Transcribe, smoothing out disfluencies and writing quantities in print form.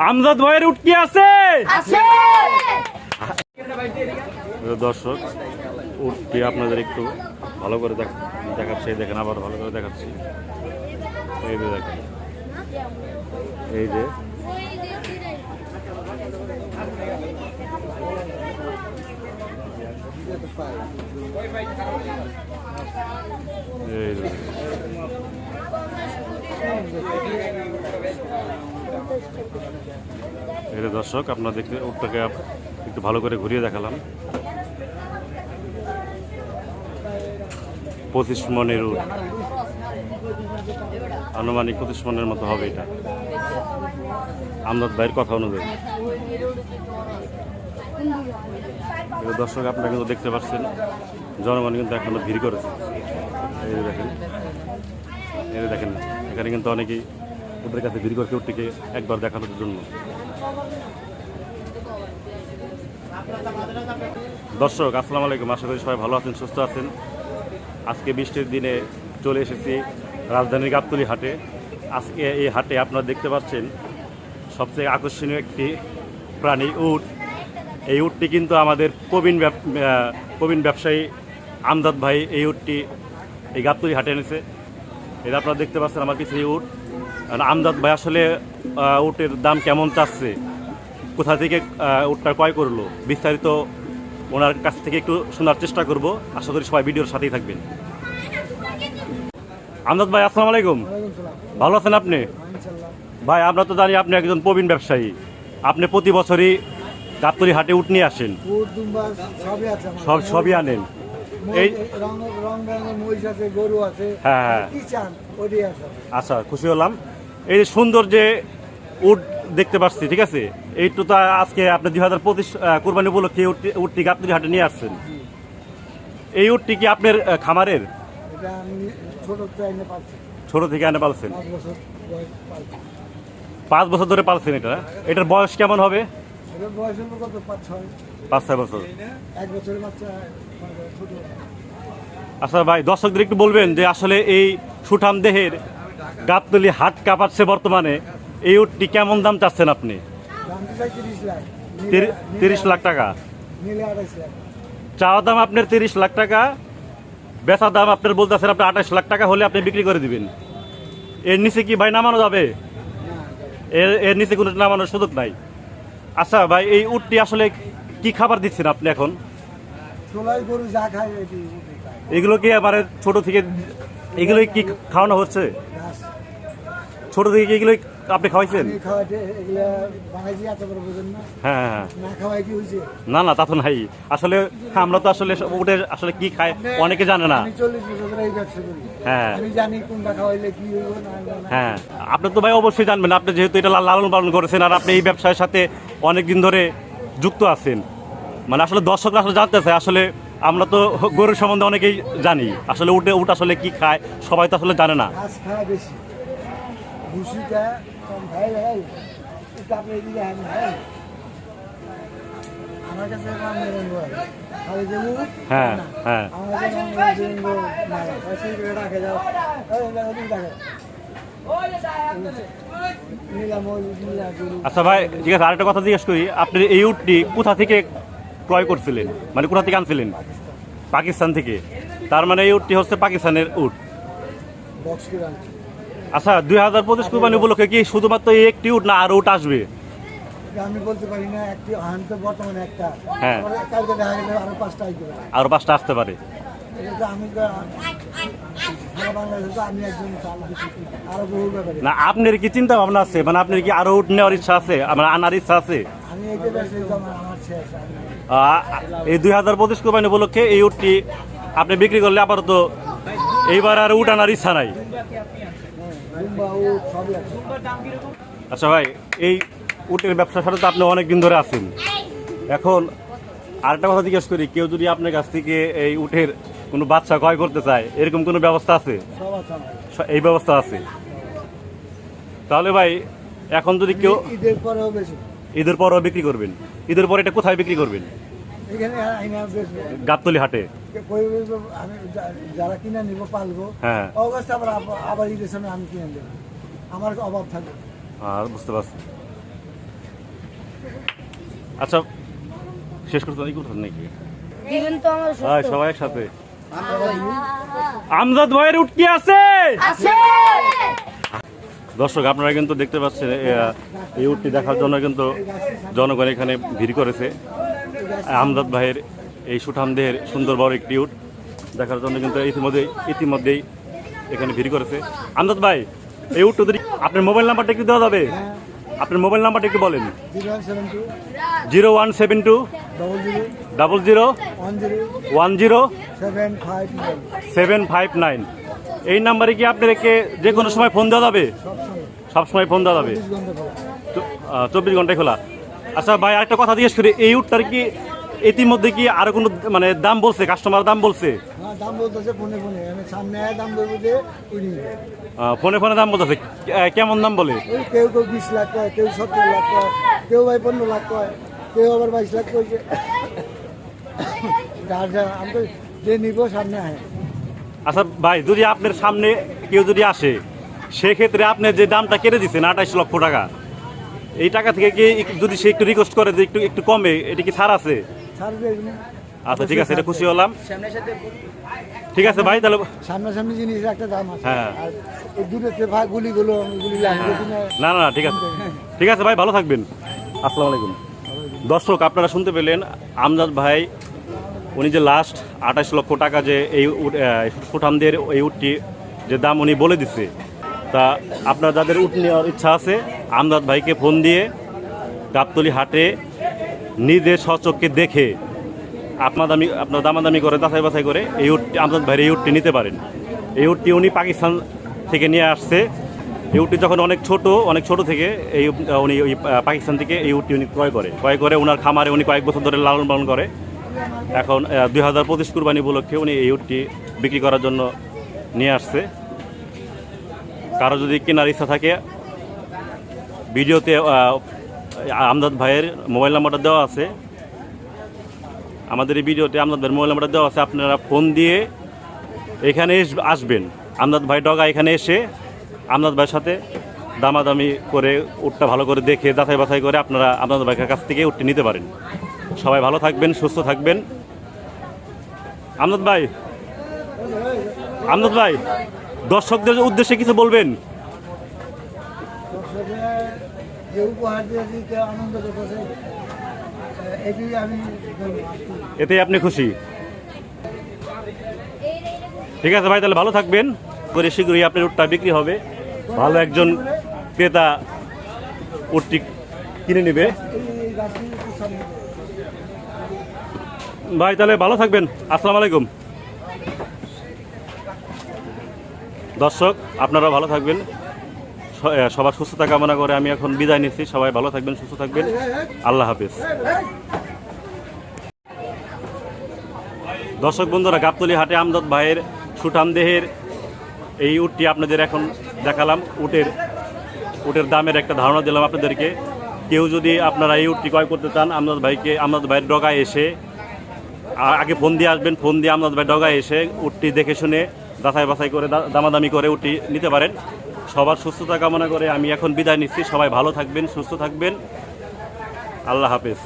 আমজাদ ভাইয়ের উট কি আছে? দর্শক, উটটি আপনাদের একটু ভালো করে দেখাচ্ছি। দেখেন, আবার ভালো করে দেখাচ্ছি। এই যে দেখেন, এই যে দর্শক, আপনার দেখতে উটটাকে একটু ভালো করে ঘুরিয়ে দেখালাম। 25 মনের উট, আনুমানিক 25 মনের মতো হবে এটা আমজাদ ভাইয়ের কথা অনুযায়ী। দর্শক, আপনারা কিন্তু দেখতে পাচ্ছেন জনগণ কিন্তু এখনো ভিড় করেছে। এই দেখেন, এখানে কিন্তু অনেকেই ওদের কাছে ভিড় করছে উটটিকে একবার দেখানোর জন্য। দর্শক, আসসালামু আলাইকুম। আশা করি সবাই ভালো আছেন, সুস্থ আছেন। আজকে বৃষ্টির দিনে চলে এসেছি রাজধানীর গাবতলী হাটে। আজকে এই হাটে আপনারা দেখতে পাচ্ছেন সবচেয়ে আকর্ষণীয় একটি প্রাণী উট। এই উটটি কিন্তু আমাদের প্রবীণ ব্যবসায়ী আমজাদ ভাই এই উটটি এই গাবতলী হাটে এনেছে। এটা আপনারা দেখতে পাচ্ছেন আমার কিছু উট। আমজাদ ভাই আসলে উটের দাম কেমন চাচ্ছে, কোথা থেকে উটটা ক্রয় করলো, বিস্তারিত ওনার কাছ থেকে একটু শোনার চেষ্টা করব। আশা করি সবাই ভিডিওর সাথেই থাকবেন। আমজাদ ভাই, আসসালামু আলাইকুম। ভালো আছেন আপনি? ভাই, আমরা তো জানি আপনি একজন প্রবীণ ব্যবসায়ী। আপনি প্রতি বছরই গাবতলী হাটে উট নিয়ে আসেন, সবই আনেন। এই হ্যাঁ, আচ্ছা, খুশি হলাম। এই যে সুন্দর যে উট দেখতে পাচ্ছি, ঠিক আছে, এইটু তো আজকে আপনি 2025 কোরবানি উপলক্ষে উটটি গাবতলী হাটে নিয়ে আসছেন। এই উটটি কি আপনার খামারের? ছোট থেকে এনে পালছেন? 5 বছর ধরে পালছেন। এটার বয়স কেমন হবে? 5-6 বছর। আচ্ছা ভাই, দর্শকদের একটু বলবেন যে আসলে এই সুঠাম দেহের গাবতলী হাট কাঁপাচ্ছে বর্তমানে, এই উটটি কেমন দাম চাচ্ছেন আপনি? 30 লাখ টাকা চাওয়া দাম আপনার। 30 লাখ টাকা বেচা দাম আপনার বলতেছেন আপনি 28 লাখ টাকা হলে আপনি বিক্রি করে দিবেন। এর নিচে কি ভাই নামানো যাবে? এর নিচে কোনো নামানোর সুযোগ নাই। আচ্ছা ভাই, এই উটটি আসলে কি খাবার দিচ্ছেন আপনি এখন? এগুলো কি মানে ছোট থেকে এগুলোই কি খাওয়ানো হচ্ছে? ছোট থেকে এগুলো আপনি খাওয়াইছেন? হ্যাঁ, না তা তো নাই। আসলে আমরা তো আসলে উঠে আসলে কি খায় অনেকে জানে না। হ্যাঁ, হ্যাঁ, আপনি তো ভাই অবশ্যই জানবেন, আপনি যেহেতু এটা লালন পালন করেছেন আর আপনি এই ব্যবসার সাথে অনেকদিন ধরে যুক্ত আছেন। মানে আসলে দর্শকরা আসলে জানতে চায়, আসলে আমরা তো গরুর সম্বন্ধে অনেকেই জানি, আসলে উট আসলে কি খায় সবাই তো আসলে জানে না। হ্যাঁ, হ্যাঁ, আচ্ছা ভাই, ঠিক আছে, আরেকটা কথা জিজ্ঞেস করি, আপনি এই উটটি কোথা থেকে ক্রয় করছিলেন, মানে কোথা থেকে আনছিলেন? পাকিস্তান থেকে। তার মানে এই উটটি হচ্ছে পাকিস্তানের উট। আচ্ছা, 2025 কোরবানি উপলক্ষে কি শুধুমাত্র এই একটি উট না আর উট আসবে? আমি বলতে পারি না, একটি আনতে বর্তমানে একটা, হ্যাঁ, কালকে দেখা গেলে আরো 5টা আসবে, আরো 5টা আসতে পারে। না, আপনার কি চিন্তা ভাবনা আছে, মানে আপনার কি আরো উট নেওয়ার ইচ্ছা আছে, আমার আনার ইচ্ছা আছে? এই 2025 কোরবানি উপলক্ষে এই উটটি আপনি বিক্রি করলে আপাতত এইবার আর উট আনার ইচ্ছা নাই। আচ্ছা ভাই, এই উটের ব্যবসার সাথে তো আপনি অনেকদিন ধরে আছেন। এখন আরেকটা কথা জিজ্ঞেস করি, কেউ যদি আপনার কাছ থেকে এই উটের কোনো বাচ্চা ক্রয় করতে চায়, এরকম কোনো ব্যবস্থা আছে? এই ব্যবস্থা আছে। তাহলে ভাই, এখন যদি কেউ ঈদের পরেও বিক্রি করবেন, ঈদের পরে এটা কোথায় বিক্রি করবেন? গাবতলী হাটে। যারা কিনে নিব পালবো, হ্যাঁ, অগস্ট আবার ঈদের সময় আমি কিনে দেবো, আমার অভাব থাকবে। বুঝতে পারছি। আচ্ছা শেষ করতে নাকি কোথাও নাকি দিবেন তো আমার হ্যাঁ সবাই একসাথে আমজাদ ভাইয়ের উট কি আছে? আছে দর্শক আপনারা কিন্তু দেখতে পাচ্ছেন এই উটটি দেখার জন্য কিন্তু জনগণ এখানে ভিড় করেছে। আমজাদ ভাইয়ের এই সুঠামদেহের সুন্দর বড় একটি উট দেখার জন্য কিন্তু ইতিমধ্যেই এখানে ভিড় করেছে। আমজাদ ভাই এই উটটা যদি আপনার মোবাইল নাম্বারটা একটু দেওয়া যাবে? আপনার মোবাইল নাম্বারটা একটু বলেন। 0172 0172 00 10 759 759। এই নাম্বারে কি আপনাদেরকে যে কোনো সময় ফোন দেওয়া যাবে? সব সময় ফোন দেওয়া যাবে, 24 ঘন্টায় খোলা। আচ্ছা ভাই আরেকটা কথা জিজ্ঞেস করি, এই উটটার কি ইতিমধ্যে কি আরো কোনো মানে দাম বলছে, কাস্টমার দাম বলছে? হ্যাঁ দাম বলতেছে ফোনে ফোনে, আমি সামনে দাম বলবো যে উনি ফোনে ফোনে দাম বলতেছে, কেমন দাম বলে? ওই কেউ 20 লাখ কয়, কেউ 70 লাখ কয়, কেউ 15 লাখ কয়, কেউ আবার 22 লাখ কইছে। যার যা আমি তো যে নিব সামনে আয়। আচ্ছা ভাই যদি আপনার সামনে কেউ যদি আসে সেক্ষেত্রে আপনি যে দামটা কেটে দিচ্ছেন 28 লক্ষ টাকা, এই টাকা থেকে কি যদি সে একটু রিকোয়েস্ট করে যে একটু কমে, এটা কি ছাড় আছে? ছাড় দেখবেন। আচ্ছা ঠিক আছে, এটা খুশি হলাম। ঠিক আছে ভাই তাহলে। সামনাসামনি জিনিসের একটা দাম আছে। হ্যাঁ। আর ওই দূরেতে ভাই গুলি লাগবে কিনা। না না ঠিক আছে, ঠিক আছে ভাই ভালো থাকবেন। আসসালামু আলাইকুম। দর্শক আপনারা শুনতে পেলেন আমজাদ ভাই উনি যে লাস্ট 28 লক্ষ টাকা যে এই সুঠামদের এই উটটি যে দাম উনি বলে দিচ্ছে, তা আপনার যাদের উট নেওয়ার ইচ্ছা আছে আমজাদ ভাইকে ফোন দিয়ে গাবতলী হাটে নিজে স্বচক্ষে দেখে আপনার দামাদামি করে যাচাই বাছাই করে এই উটটি আমজাদ ভাইয়ের এই উটটি নিতে পারেন। এই উটটি উনি পাকিস্তান থেকে নিয়ে আসছে। এই উটটি যখন অনেক ছোট থেকে উনি ওই পাকিস্তান থেকে এই উটটি উনি ক্রয় করে ওনার খামারে উনি কয়েক বছর ধরে লালন পালন করে। এখন 2025 কুরবানি উপলক্ষে উনি এই উটটি বিক্রি করার জন্য নিয়ে আসছে। কারো যদি কেনার ইচ্ছা থাকে ভিডিওতে আমজাদ ভাইয়ের মোবাইল নাম্বারটা দেওয়া আছে, আমাদের এই ভিডিওতে আমজাদ ভাইয়ের মোবাইল নাম্বারটা দেওয়া আছে। আপনারা ফোন দিয়ে এখানে আসবেন, আমজাদ ভাই ডগা এখানে এসে আমজাদ ভাইয়ের সাথে দামাদামি করে উটটা ভালো করে দেখে যাচাই বাছাই করে আপনারা আমজাদ ভাইয়ের কাছ থেকে উটটি নিতে পারেন। সবাই ভালো থাকবেন, সুস্থ থাকবেন। আমজাদ ভাই দর্শকদের উদ্দেশ্যে কিছু বলবেন? যে উপহার দিয়েছি কেউ আনন্দ করতেছে, এটাই আমি বলবো। এতে আপনি খুশি? ঠিক আছে ভাই তাহলে ভালো থাকবেন। করে শীঘ্রই আপনার উটটা বিক্রি হবে, ভালো একজন ক্রেতা উটটি কিনে নেবে। এই গাছটি একটু সামনে। ভাই তাহলে ভালো থাকবেন। আসসালামু আলাইকুম। দর্শক আপনারা ভালো থাকবেন, সবার সুস্থতা কামনা করে আমি এখন বিদায় নিচ্ছি। সবাই ভালো থাকবেন, সুস্থ থাকবেন। আল্লাহ হাফেজ। দর্শক বন্ধুরা গাবতলী হাটে আমজাদ ভাইয়ের সুঠামদেহের এই উটটি আপনাদের এখন দেখালাম। উটের দামের একটা ধারণা দিলাম আপনাদেরকে। কেউ যদি আপনারা এই উটটি ক্রয় করতে চান আমজাদ ভাইয়ের ডগায় এসে আগে ফোন দিয়ে আসবেন। ফোন দিয়ে আমজাদ ভাই ডগায় এসে উটটি দেখে শুনে যাচাই বাছাই করে দামাদামি করে উটটি নিতে পারেন। সবার সুস্থতা কামনা করে আমি এখন বিদায় নিচ্ছি। সবাই ভালো থাকবেন, সুস্থ থাকবেন। আল্লাহ হাফেজ।